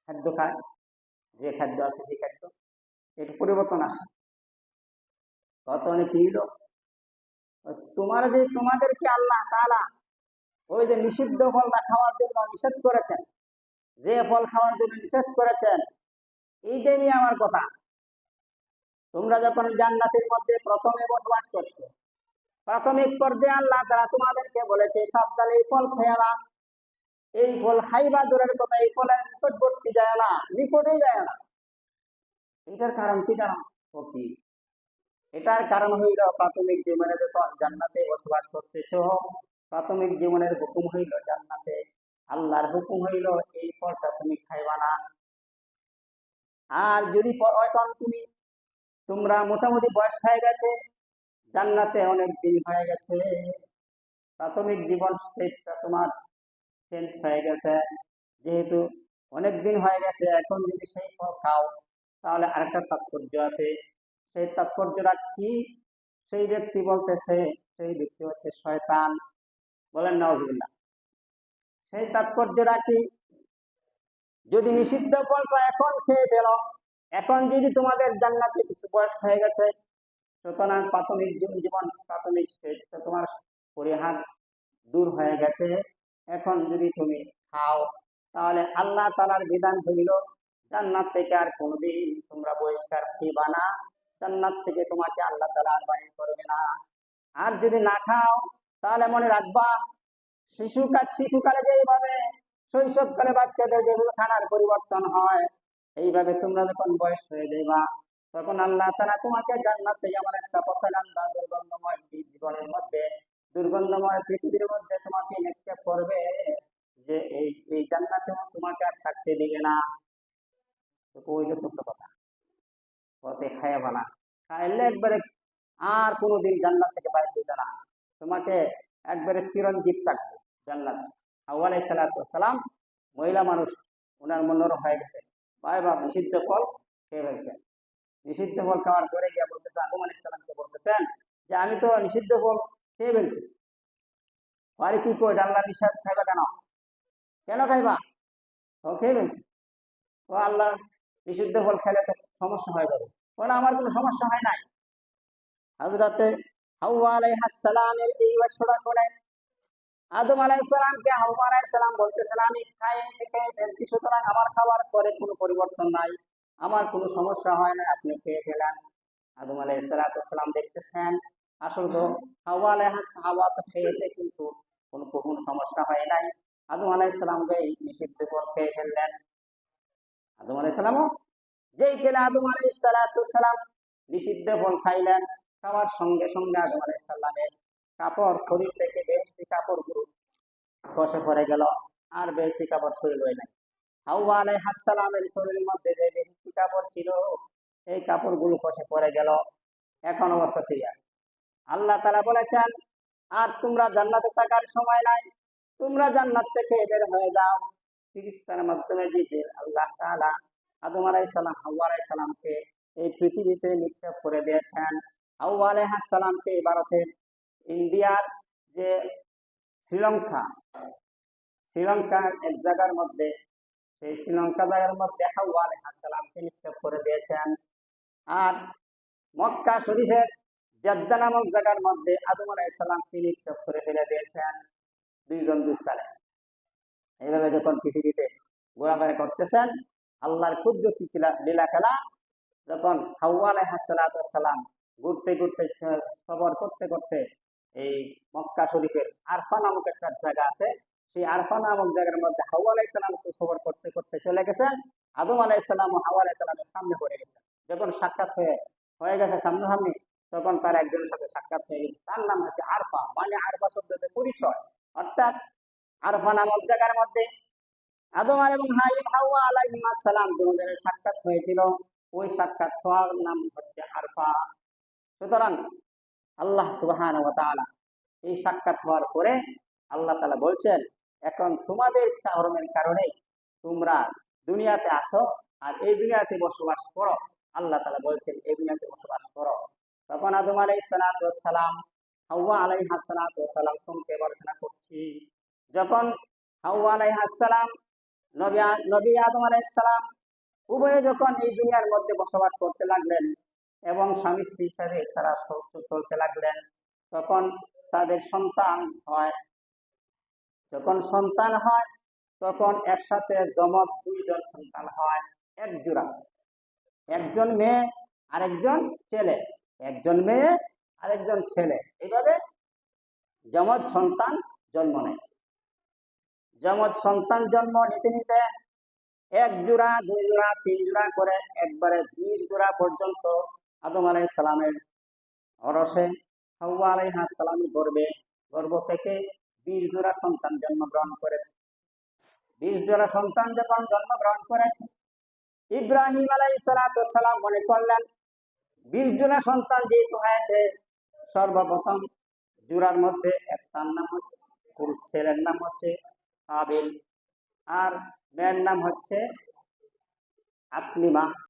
খাদ্য খায়, যে খাদ্য আছে সেই খাদ্য, একটু পরিবর্তন আসে। কত অনেক হইল তোমাদেরকে আল্লাহ তাআলা ওই যে নিষিদ্ধ ফলটা খাওয়ার জন্য নিষেধ করেছেন, যে ফল খাওয়ার জন্য নিষেধ করেছেন, এইটাই নিয়ে আমার কথা। তোমরা যখন জান্নাতের মধ্যে প্রথমে বসবাস করছো, প্রাথমিক পর্যায়ে আল্লাহ তাআলা তোমাদেরকে বলেছে সাবধানে এই ফল খেয়ালা, এই ফল খাইবা দূরের কথা, এই ফলের নিকটবর্তী যায় না, নিকটেই যায় না। এটার কারণ কি জানো? কি এটার কারণ হইল প্রাথমিক জীবনে যখন জান্নাতে বসবাস করতেছ, প্রাথমিক জীবনের হুকুম হইল জান্নাতে, আল্লাহর হুকুম হইল এই ফলটা তুমি খাইবা না। আর যদি এখন তোমরা মোটামুটি বয়স হয়ে গেছে, জান্নাতে অনেক দিন হয়ে গেছে, প্রাথমিক জীবন স্টেজটা তোমার চেঞ্জ হয়ে গেছে, যেহেতু অনেক দিন হয়ে গেছে, এখন যদি সেই ফল খাও তাহলে আরেকটা তাৎপর্য আছে। সেই তাৎপর্যটা কি? সেই ব্যক্তি বলতেছে, সেই ব্যক্তি হচ্ছে শয়তান। বলেন নাউজুবিল্লাহ। সেই তাৎপর্যটা কি? যদি নিষিদ্ধ ফলটা এখন খেয়ে ফেলো, এখন যদি তোমাদের জান্নাতে কিছু বয়স হয়ে গেছে, সুতরাং প্রাথমিক জীবন প্রাথমিক স্টেজটা তোমার পরিহার দূর হয়ে গেছে, এখন যদি তুমি খাও তাহলে আল্লাহ তাআলার বিধান হইল জান্নাত থেকে আর কোনোদিন তোমরা বহিষ্কার হইবা না, জান্নাত থেকে তোমাকে আল্লাহ তাআলা আর বাহির করবে না। আর যদি না খাও তাহলে মনে রাখবা, শিশুকালে যেভাবে শৈশবকালে বাচ্চাদের যেগুলো খানার পরিবর্তন হয়, এইভাবে তোমরা যখন বয়স হয়ে যাইবা, তখন আল্লাহ তাআলা তোমাকে জান্নাত থেকে এমন একটা পছন্দ দুর্গন্ধময় জীবনের মধ্যে, দুর্গন্ধময় পৃথিবীর মধ্যে তোমাকে নিক্ষেপ করবে, যে এই জান্নাতে তোমাকে আর থাকতে দিবে না। ওই যে সত্য কথা, পথে খাইয়া ভালা খাইলে একবারে আর কোনোদিন জান্নাত থেকে বাইরে দিবে না, তোমাকে একবারে চিরঞ্জীব থাকবে জান্নাত। হাওয়া আলাইহিস সালাম মহিলা মানুষ, ওনার মন নরম হয়ে গেছে, ভাই বাপ নিষিদ্ধ ফল খেয়ে ফেলছেন। নিষিদ্ধ ফল খাওয়ার পরে গিয়ে বলতেছে, আদম আলাইহিস সালামকে বলতেছেন যে আমি তো নিষিদ্ধ ফল খেয়ে ফেলছি। আর কি কই, আল্লাহ নিষেধ, খাইবা কেন? কেন খাইবা? ও খেয়ে ফেলছি। ও আল্লাহ নিষিদ্ধ ফল খেলে তো সমস্যা হয়ে যাবে। বলে আমার কোনো সমস্যা হয় নাই। হযরতে হাওয়া আলাইহিস সালামের এই ওয়াসটা শুনে আদম আলাইহিস সালামকে হাওয়া আলাইহিস সালাম বলতেছেন, আমি খাই থেকে ফেলছি, সুতরাং আমার খাওয়ার পরে কোনো পরিবর্তন নাই, আমার কোনো সমস্যা হয় না, আপনি খেয়ে ফেলেন। আদম আলাইহিস সালাম দেখতেছেন আসলে তো হাওয়া তো খেয়েছে, কিন্তু কোনো সমস্যা হয় নাই। আদম আলাইহিস সালামকে নিষিদ্ধ ফল খেয়ে ফেললেন। আদম আলাইহিস সালামও যেই খেলে আদম আলাইহিস সালাম নিষিদ্ধ ফল খাইলেন, খাওয়ার সঙ্গে সঙ্গে আদম আলাইহিস সালামের কাপড়, শরীর থেকে বেশি কাপড় গুলো খসে পড়ে গেল, আর বেশি কাপড় শরীর হয় নাই। হাওয়া আলাইহিস সালামের শরীরের মধ্যে যে বেশি কাপড় ছিল, এই কাপড়গুলো খসে পড়ে গেল। এখন অবস্থা সিরিয়াস। আল্লাহ তাআলা বলেছেন, আর তোমরা জান্নাতে থাকার সময় নাই, তোমরা জান্নাত থেকে বের হয়ে যাও। ফেরেশতার মাধ্যমে জিবরিল আল্লাহ তাআলা আদম আলাইহিস সালাম হাওয়া আলাইহিস সালামকে এই পৃথিবীতে নিক্ষেপ করে দিয়েছেন। হাওয়া আলাইহিস সালামকে ভারতের ইন্ডিয়ার যে শ্রীলঙ্কার এক জায়গার মধ্যে, সেই শ্রীলঙ্কা জায়গার মধ্যে হাওয়া আলাইহিস সালামকে নিক্ষেপ করে দিয়েছেন। আর মক্কা শরীফের জেদ্দা নামক জায়গার মধ্যে আদম আলাইহিস সালামকে নিক্ষেপ করে ফেলে দিয়েছেন দুইজন দুষ্টারে। এইভাবে যখন পৃথিবীতে ঘোরাফেরা করতেছেন, আল্লাহর কুদরতি লীলা খেলা, যখন হাওয়া আলাইহিস সালাম ঘুরতে ঘুরতে সফর করতে করতে এই মক্কা শরীফের আরফা নামক একটা জায়গা আছে, সেই আরফা নামক জায়গার মধ্যে হাওয়া আলাইহিস সালাম সফর করতে করতে চলে গেছেন। আদম আলাইহিস সালাম ও হাওয়া আলাইহিস সালামের সামনে পড়ে গেছেন। যখন সাক্ষাৎ হয়ে গেছে সামনাসামনি, তখন তার একজনের সাথে সাক্ষাৎ হয়ে গেছে, তার নাম হচ্ছে আরফা, মানে আরফা শব্দতে পরিচয়। অর্থাৎ আরফা নামক জায়গার মধ্যে আদম এবং হাওয়া আলাইহিস সালাম দুজনের সাক্ষাৎ হয়েছিল। ওই সাক্ষাৎ হওয়ার নাম হচ্ছে আরফা। সুতরাং আল্লাহ সুবহানাহু ওয়া তাআলা এই সাক্ষাৎ হওয়ার পরে আল্লাহ তাআলা বলছেন, এখন তোমাদের কর্মের কারণে তোমরা দুনিয়াতে আসো আর এই দুনিয়াতে বসবাস করো। আল্লাহ তাআলা বলছেন এই দুনিয়াতে বসবাস করো। তখন আদম আলাইহিস সালাম হাওয়া আলাইহিস সালাম সঙ্গে আলোচনা করছি। যখন হাওয়া আলাইহিস সালাম নবী আদম আলাইহিস সালাম উভয়ে যখন এই দুনিয়ার মধ্যে বসবাস করতে লাগলেন এবং স্বামী স্ত্রী হিসাবে তারা চলতে লাগলেন, তখন তাদের সন্তান হয়। যখন সন্তান হয় তখন একসাথে জমজ দুইজন সন্তান হয়, এক জোড়া, একজন মেয়ে আরেকজন ছেলে, একজন মেয়ে আরেকজন ছেলে, এইভাবে যমজ সন্তান জন্ম নেয়। যমজ সন্তান জন্ম নিতে নিতে এক জোড়া, দুই জোড়া, তিন জোড়া করে একবারে 20 জোড়া পর্যন্ত আদম আলাইহিস সালামের অরসে হাওয়া আলাইহিস সালামের গর্ভ থেকে 20 জোড়া সন্তান জন্মগ্রহণ করেছে। 20 জোড়া সন্তান যখন জন্মগ্রহণ করেছে, ইব্রাহিম আলাইহিস সালাম মনে করলেন 20 জোড়া সন্তান যেহেতু হয়েছে, সর্বপ্রথম জোড়ার মধ্যে একটার নাম হচ্ছে, পুরুষ ছেলের নাম হচ্ছে হাবিল, আর মেয়ের নাম হচ্ছে আকলিমা।